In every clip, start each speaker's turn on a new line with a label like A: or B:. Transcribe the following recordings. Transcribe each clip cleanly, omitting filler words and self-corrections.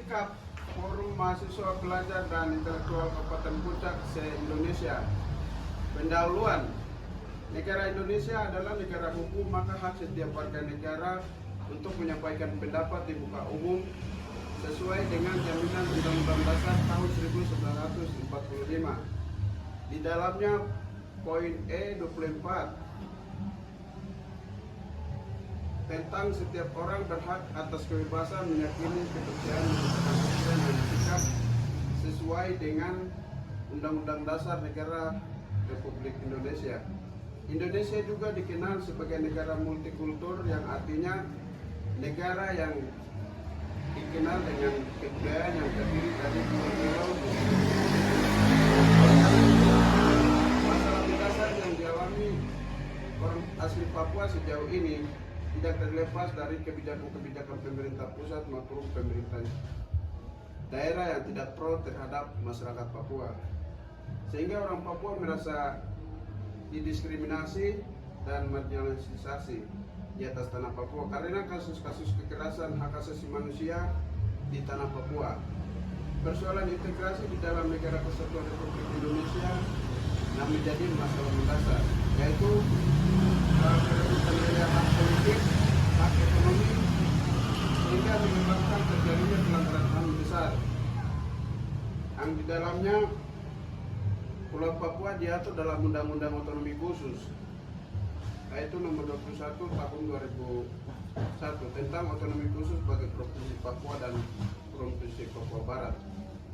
A: sikap Forum Mahasiswa Pelajar dan Intelektual Kabupaten Puncak se-Indonesia. Pendahuluan, negara Indonesia adalah negara hukum, maka hak setiap warga negara untuk menyampaikan pendapat di muka umum sesuai dengan jaminan Undang-Undang Dasar tahun 1945. Di dalamnya poin E24 tentang setiap orang berhak atas kebebasan meyakini kepercayaan dan bersikap sesuai dengan Undang-Undang Dasar Negara Republik Indonesia. Indonesia juga dikenal sebagai negara multikultur, yang artinya negara yang dikenal dengan kebudayaan yang terdiri dari pulau-pulau. Masalah mendasar yang dialami orang asli Papua sejauh ini tidak terlepas dari kebijakan-kebijakan pemerintah pusat maupun pemerintah daerah yang tidak pro terhadap masyarakat Papua, sehingga orang Papua merasa didiskriminasi dan marginalisasi di atas tanah Papua karena kasus-kasus kekerasan hak asasi manusia di tanah Papua. Persoalan integrasi di dalam negara kesatuan Republik Indonesia yang menjadi masalah mendasar, yaitu perebutan hak politik, hak ekonomi, sehingga menyebabkan terjadinya pelanggaran HAM besar yang di dalamnya Pulau Papua diatur dalam Undang-Undang Otonomi Khusus, yaitu nomor 21 tahun 2001 tentang otonomi khusus bagi Provinsi Papua dan Provinsi Papua Barat,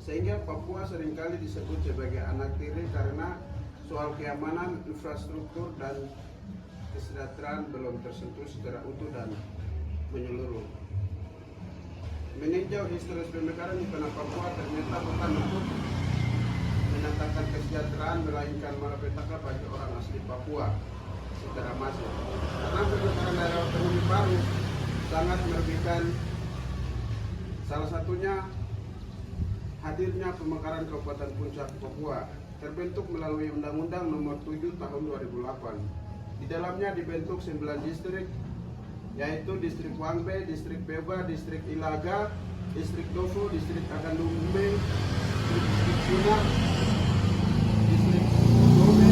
A: sehingga Papua seringkali disebut sebagai anak tiri karena soal keamanan, infrastruktur, dan kesejahteraan belum tersentuh secara utuh dan menyeluruh. Meninjau historis pemekaran di tanah Papua ternyata bukan untuk mendatangkan kesejahteraan, melainkan malapetaka bagi orang asli Papua secara massif. Karena pemekaran daerah otonomi baru sangat merugikan, salah satunya hadirnya pemekaran Kabupaten Puncak Papua terbentuk melalui Undang-Undang Nomor 7 Tahun 2008. Di dalamnya dibentuk 9 distrik, yaitu Distrik Wangbe, Distrik Beba, Distrik Ilaga, Distrik Dovo, Distrik Agandumbe, Distrik Sunak, Distrik Dobe,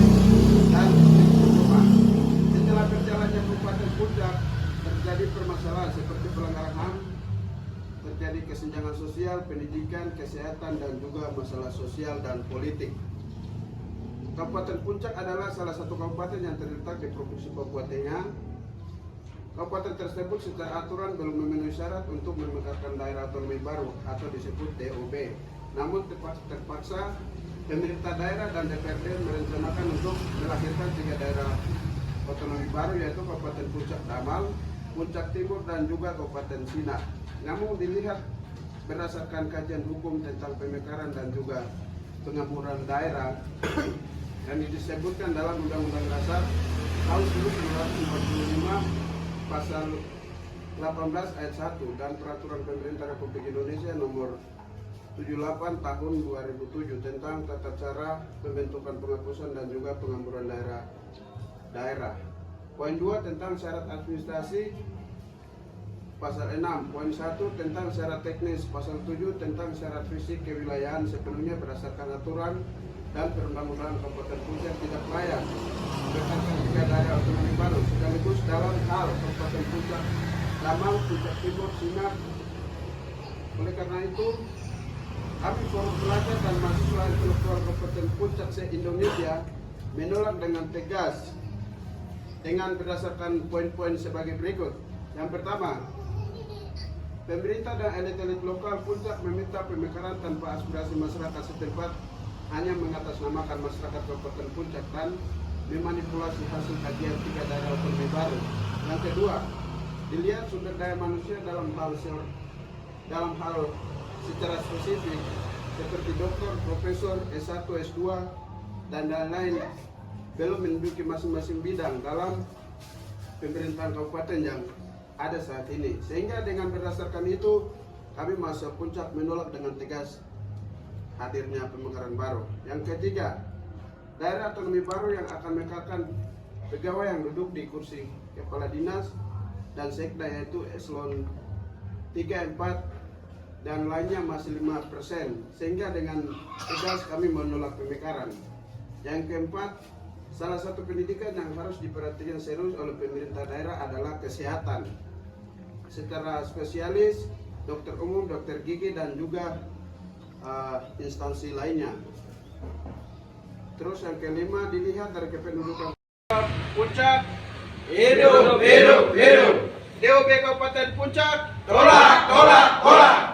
A: dan Distrik Kudoma. Setelah berjalannya Kabupaten Puncak, terjadi permasalahan seperti pelanggaran HAM, terjadi kesenjangan sosial, pendidikan, kesehatan, dan juga masalah sosial dan politik. Kabupaten Puncak adalah salah satu kabupaten yang terletak di Provinsi Papua Tengah. Kabupaten tersebut secara aturan belum memenuhi syarat untuk memekarkan daerah otonomi baru atau disebut DOB. Namun terpaksa pemerintah daerah dan DPRD merencanakan untuk melahirkan 3 daerah otonomi baru, yaitu Kabupaten Puncak Damal, Puncak Timur, dan juga Kabupaten Sinak. Namun dilihat berdasarkan kajian hukum tentang pemekaran dan juga pengampuran daerah yang disebutkan dalam Undang-Undang Dasar tahun 1945 pasal 18 ayat 1 dan Peraturan Pemerintah Republik Indonesia nomor 78 tahun 2007 tentang tata cara pembentukan, penghapusan, dan juga pengampuran daerah. Poin 2 tentang syarat administrasi pasal 6, poin 1 tentang syarat teknis, pasal 7 tentang syarat fisik kewilayahan sepenuhnya berdasarkan aturan dan perundang-undangan Kabupaten Puncak tidak layak berdasarkan 3 daerah otonomi baru, sekaligus dalam hal Kabupaten Puncak Damal, Puncak Timur, Sinak. Oleh karena itu, kami Forum Pelajar dan Mahasiswa Intelektual Kabupaten Puncak se-Indonesia menolak dengan tegas dengan berdasarkan poin-poin sebagai berikut. Yang pertama, pemerintah dan elit-elit lokal Puncak meminta pemekaran tanpa aspirasi masyarakat setempat, hanya mengatasnamakan masyarakat Kabupaten Puncak dan memanipulasi hasil kajian 3 daerah otonomi baru. Yang kedua, dilihat sumber daya manusia dalam hal secara spesifik seperti dokter, profesor, S1, S2, dan lain-lain belum menduduki masing-masing bidang dalam pemerintahan kabupaten yang ada saat ini. Sehingga dengan berdasarkan itu, kami Mahasiswa Puncak menolak dengan tegas hadirnya pemekaran baru. Yang ketiga, daerah otonomi baru yang akan memekarkan pegawai yang duduk di kursi kepala dinas dan sekda, yaitu eselon 3, 4, dan lainnya masih 5%, sehingga dengan tegas kami menolak pemekaran. Yang keempat, salah satu pendidikan yang harus diperhatikan serius oleh pemerintah daerah adalah kesehatan. Secara spesialis, dokter umum, dokter gigi, dan juga instansi lainnya. Terus yang kelima, dilihat dari kependudukan Puncak,
B: Hidup, hidup, hidup.
A: DOP Kabupaten Puncak,
B: Tolak, tolak, tolak.